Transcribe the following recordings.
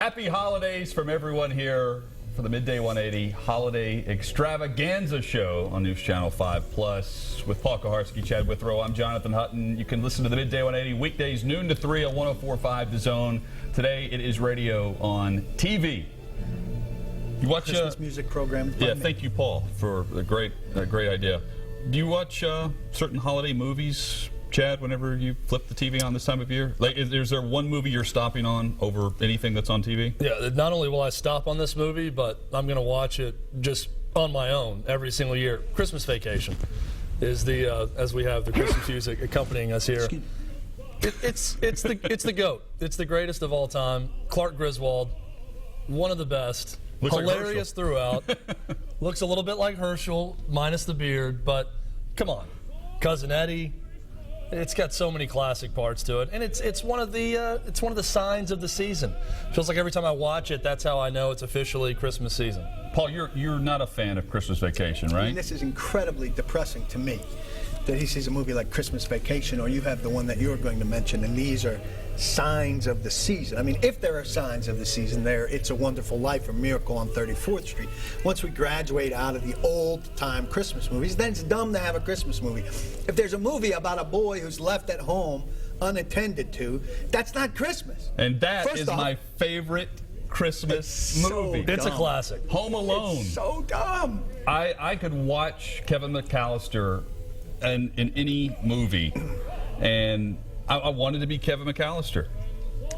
Happy holidays from everyone here for the Midday 180 Holiday Extravaganza Show on News Channel 5 Plus with Paul Kaharski, Chad Withrow. I'm Jonathan Hutton. You can listen to the Midday 180 weekdays noon to 3 on 104.5 The Zone. Today it is radio on TV. You watch Christmas music program. Yeah, thank you, Paul, for a great idea. Do you watch certain holiday movies, Chad, whenever you flip the TV on this time of year? Like, is there one movie you're stopping on over anything that's on TV? Yeah, not only will I stop on this movie, but I'm going to watch it just on my own every single year. Christmas Vacation is the, as we have the Christmas music accompanying us here. It's the GOAT. It's the greatest of all time. Clark Griswold, one of the best. Looks hilarious like throughout. Looks a little bit like Herschel, minus the beard, but come on. Cousin Eddie. It's got so many classic parts to it, and it's one of the signs of the season. Feels like every time I watch it, that's how I know it's officially Christmas season. Paul, you're not a fan of Christmas Vacation, right? I mean, this is incredibly depressing to me that he sees a movie like Christmas Vacation, or you have the one that you're going to mention, and these are signs of the season. I mean, if there are signs of the season, there, It's a Wonderful Life or Miracle on 34th Street. Once we graduate out of the old-time Christmas movies, then it's dumb to have a Christmas movie. If there's a movie about a boy who's left at home unattended to, that's not Christmas. And that is my favorite Christmas movie. It's a classic. Home Alone. It's so dumb. I could watch Kevin McAllister in any movie, and I wanted to be Kevin McAllister.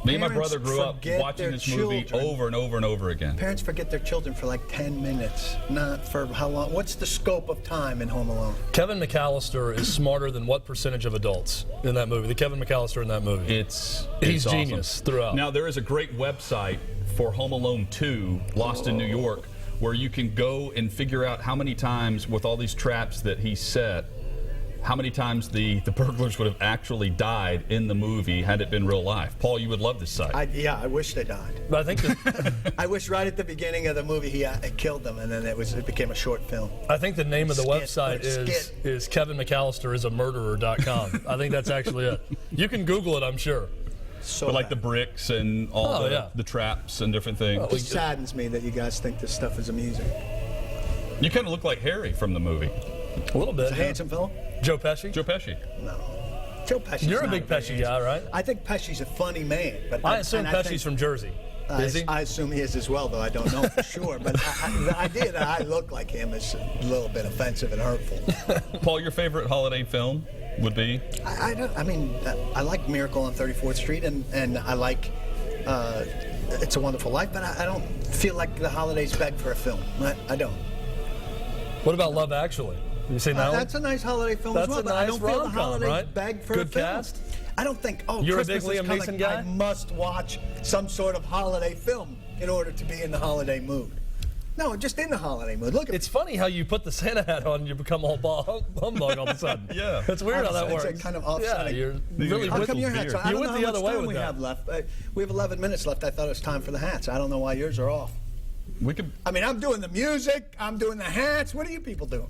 Me and my brother grew up watching this movie over and over and over again. Parents forget their children for like 10 minutes, not for how long. What's the scope of time in Home Alone? Kevin McAllister is smarter than what percentage of adults in that movie? The Kevin McAllister in that movie. He's awesome. Genius throughout. Now, there is a great website for Home Alone 2, Lost in New York, where you can go and figure out how many times, with all these traps that he set, how many times the burglars would have actually died in the movie had it been real life. Paul, you would love this site. I wish they died. But I think I wish right at the beginning of the movie he killed them, and then it became a short film. I think the name of the website is kevinmcallisterisAmurderer.com. I think that's actually it. You can Google it, I'm sure. But like the bricks and all the traps and different things. It saddens me that you guys think this stuff is amusing. You kind of look like Harry from the movie. A little bit. He's a handsome fellow? Joe Pesci? Joe Pesci. No. Joe Pesci's You're a not big Pesci guy, right? I think Pesci's a funny man. But I assume Pesci's from Jersey. Is he? I assume he is as well, though I don't know for sure. But the idea that I look like him is a little bit offensive and hurtful. Paul, your favorite holiday film would be? I like Miracle on 34th Street, and I like It's a Wonderful Life, but I don't feel like the holidays beg for a film. I don't. What about Love Actually? Have you seen that one? That's a nice holiday film as well, but I don't feel the holidays beg for a film. Good cast? I don't think, You're Christmas a big is Liam coming, Neeson guy? I must watch some sort of holiday film in order to be in the holiday mood. No, just in the holiday mood. Look at It's funny how you put the Santa hat on and you become all humbug all of a sudden. Yeah. It's weird how that works. It's kind of offsetting. Yeah, you're really How come your hats on? I you don't went know the how other much way time with we that. have left. We have 11 minutes left. I thought it was time for the hats. I don't know why yours are off. I mean, I'm doing the music. I'm doing the hats. What are you people doing?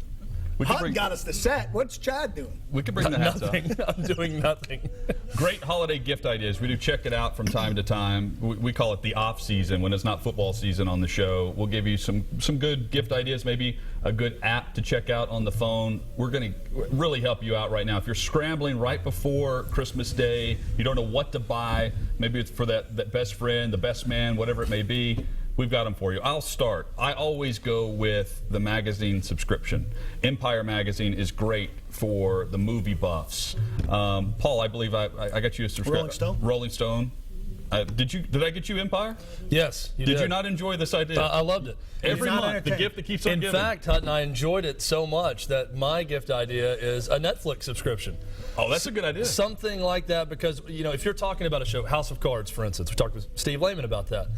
Hutton got us the set. What's Chad doing? We could bring the hats up. I'm doing nothing. Great holiday gift ideas. We do check it out from time to time. We call it the off season when it's not football season on the show. We'll give you some good gift ideas, maybe a good app to check out on the phone. We're going to really help you out right now. If you're scrambling right before Christmas Day, you don't know what to buy, maybe it's for that best friend, the best man, whatever it may be, we've got them for you. I'll start. I always go with the magazine subscription. Empire Magazine is great for the movie buffs. Paul, I believe I got you a subscription. Rolling Stone? Rolling Stone. Did I get you Empire? Yes, you did. Did you not enjoy this idea? I loved it. Every month, the gift that keeps on giving. In fact, Hutton, I enjoyed it so much that my gift idea is a Netflix subscription. Oh, that's a good idea. Something like that, because if you're talking about a show, House of Cards, for instance, we talked with Steve Lehman about that.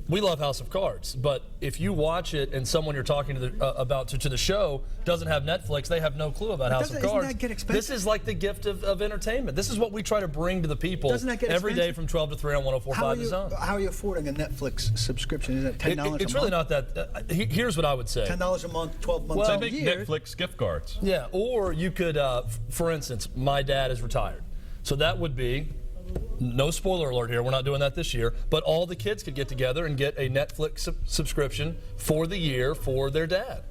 We love House of Cards, but if you watch it and someone you're talking to the show doesn't have Netflix, they have no clue about House of Cards. Doesn't that get expensive? This is like the gift of entertainment. This is what we try to bring to the people every day from 12 to 3 on 104.5 The Zone. How are you affording a Netflix subscription? Is it $10 a month? It's really not that. Here's what I would say. $10 a month, 12 months Well, a make year. Netflix gift cards. Yeah, or you could, for instance, my dad is retired. So that would be no spoiler alert here, we're not doing that this year, but all the kids could get together and get a Netflix subscription for the year for their dad.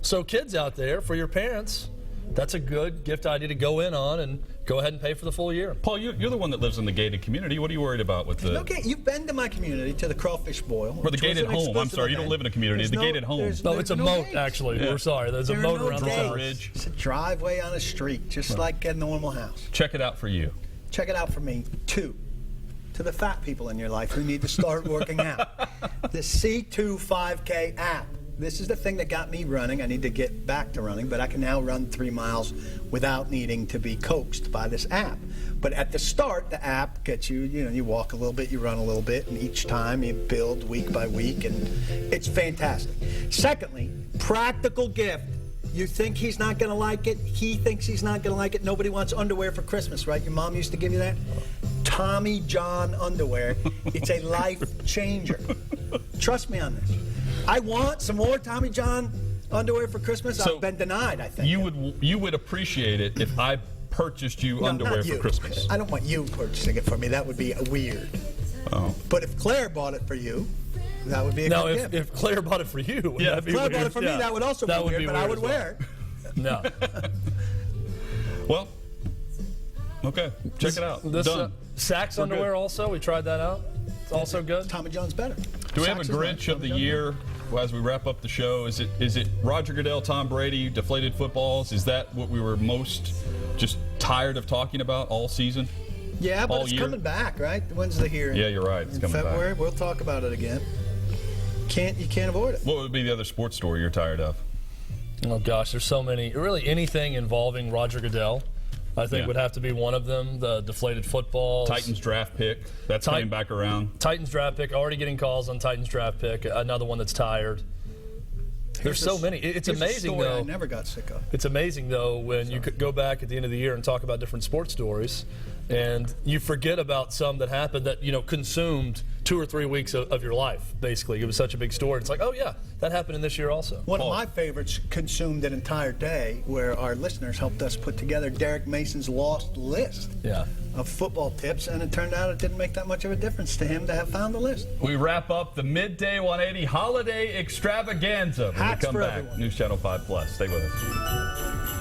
So kids out there, for your parents, that's a good gift idea to go in on and go ahead and pay for the full year. Paul, you're the one that lives in the gated community. What are you worried about with the... Okay, you've been to my community, to the Crawfish Boil. Or the gated home. I'm sorry, you don't live in a community. The gated home. No, it's a moat, actually. We're sorry. There's a moat around the bridge. It's a driveway on a street, just like a normal house. Check it out for you. Check it out for me, too. To the fat people in your life who need to start working out. The C2 5K app. This is the thing that got me running. I need to get back to running, but I can now run 3 miles without needing to be coaxed by this app. But at the start, the app gets you, you walk a little bit, you run a little bit, and each time you build week by week, and it's fantastic. Secondly, practical gift. You think he's not going to like it. He thinks he's not going to like it. Nobody wants underwear for Christmas, right? Your mom used to give you that? Tommy John underwear. It's a life changer. Trust me on this. I want some more Tommy John underwear for Christmas. So I've been denied, I think. You would appreciate it if I purchased you underwear not for you. Christmas. I don't want you purchasing it for me. That would be weird. Oh. But if Claire bought it for you, that would be a good gift. If Claire bought it for you, Yeah, that'd be Claire weird. bought it for me, that would also be weird, but I would as well. wear it. No. Well, okay. Check it out. This Done. Saks We're underwear good. also, we tried that out. It's also good. Tommy John's better. Do we have a Saks is right. Grinch of the Tommy John's year as we wrap up the show? Is it Roger Goodell, Tom Brady, deflated footballs? Is that what we were most just tired of talking about all season? Yeah, but all it's year? coming back, right? When's the hearing? Yeah, you're right. It's in coming February. back. We'll talk about it again. You can't avoid it. What would be the other sports story you're tired of? Oh gosh, there's so many. Really, anything involving Roger Goodell, I think Yeah. would have to be one of them. The deflated footballs. Titans draft pick. That's coming back around. Titans draft pick. Already getting calls on Titans draft pick. Another one that's tired. There's so many. It's Here's a amazing story though. I never got sick of. It's amazing though when you could go back at the end of the year and talk about different sports stories, and you forget about some that happened that consumed 2 or 3 weeks of your life. Basically, it was such a big story. It's like, oh yeah, that happened in this year also. One of my favorites consumed an entire day where our listeners helped us put together Derek Mason's lost list Yeah. of football tips, and it turned out it didn't make that much of a difference to him to have found the list. We wrap up the Midday 180 Holiday Extravaganza when we Hacks come for back. everyone. News Channel 5 Plus. Stay with us.